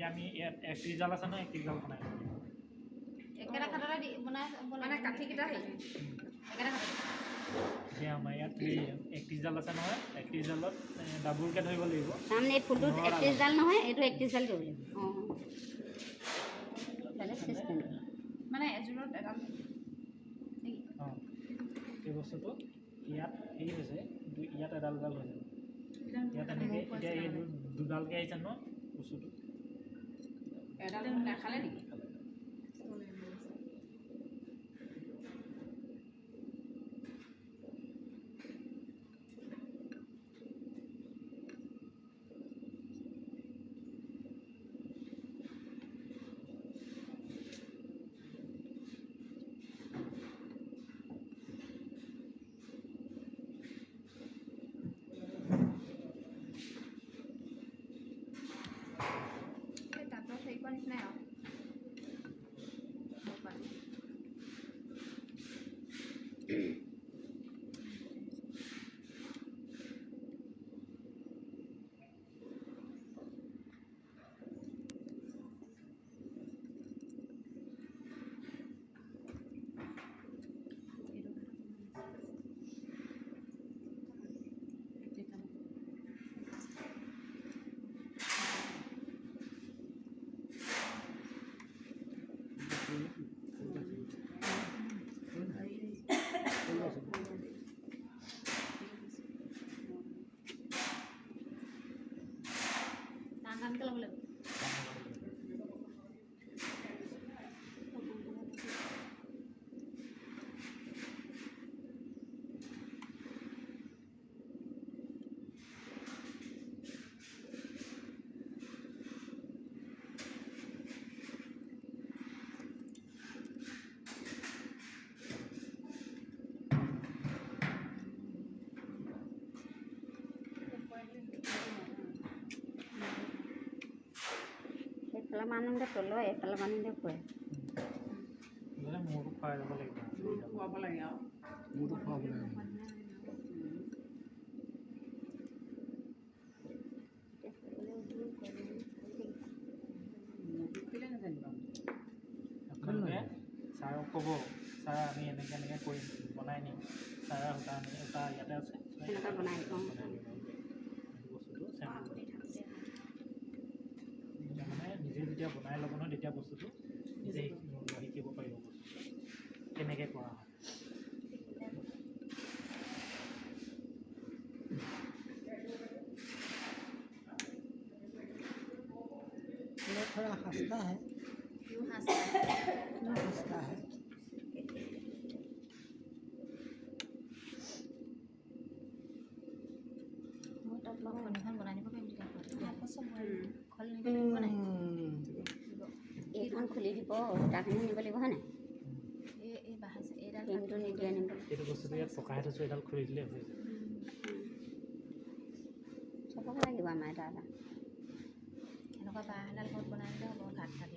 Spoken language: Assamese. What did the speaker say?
এতিয়া আমি ইয়াত 31 জাল আছে ন 31 জাল বনাই ল'ব লাগিব একেটা খাটতে দি বনাই মানে কাঠিকেইটা হেৰি একেটা খাটতে এতিয়া আমাৰ ইয়াত 31 জাল আছে নহয় 31 জালত ডাবুলকৈ ধৰিব লাগিব তাৰমানে এই ফুলটোত 31 জাল নহয় এইটো 31 জাল কৰিব লাগিব অঁ বেলেগ চিষ্টেম মানে এযোৰত এডাল অঁ এই বস্তুটো ইয়াত হেৰি হৈছে কিন্তু ইয়াত এডাল এডাল হৈ যাব ইয়াত এনেকৈ এতিয়া এই দুডালকৈ আহিছে ন বস্তুটো এডাল নাখালে নেকি তাঁতৰ হেৰি কৰা নিচিনাই আৰু টানকৈ ল'ব লাগিব সেইফালে মানুহে তলয় এইফালে মানুহে খুৱাই মূৰটো খুৱাই ল'ব লাগিব খুৱাব লাগে আৰু মূৰটো খুৱাব লাগিব আপোনালোকে ছাৰক ক'ব ছাৰ আমি এনেকৈ এনেকৈ কৰিম বনাই নিম ছাৰৰ সূতা আমি সূতা ইয়াতে আছে সেনেকৈ বনাই দিওঁ বস্তুটো মানে নিজে যেতিয়া বনাই ল'ব নহয় তেতিয়া বস্তুটো নিজে শিকিব পাৰিব কেনেকৈ কৰা হয় थोड़ा हंसता है क्यों हंसता है क्यों हंसता है মই তাত লগ কণীখন বনাই দিব পাৰিম তেতিয়া এইখন খুলি দিব সূতাখিনি নিব লাগিব হয় নাই এই বাহাইছে এইডাল কিন্তু নিদিয়ে নিব এইটো বস্তুটো ইয়াত পকাই থৈছোঁ এডাল খুলি দিলে হৈ যায় চবকে লাগিব আমাৰ এটা এনেকুৱা বাঁহ এডাল ঘৰত বনাই দিলে হ'ব ঘাট কাটি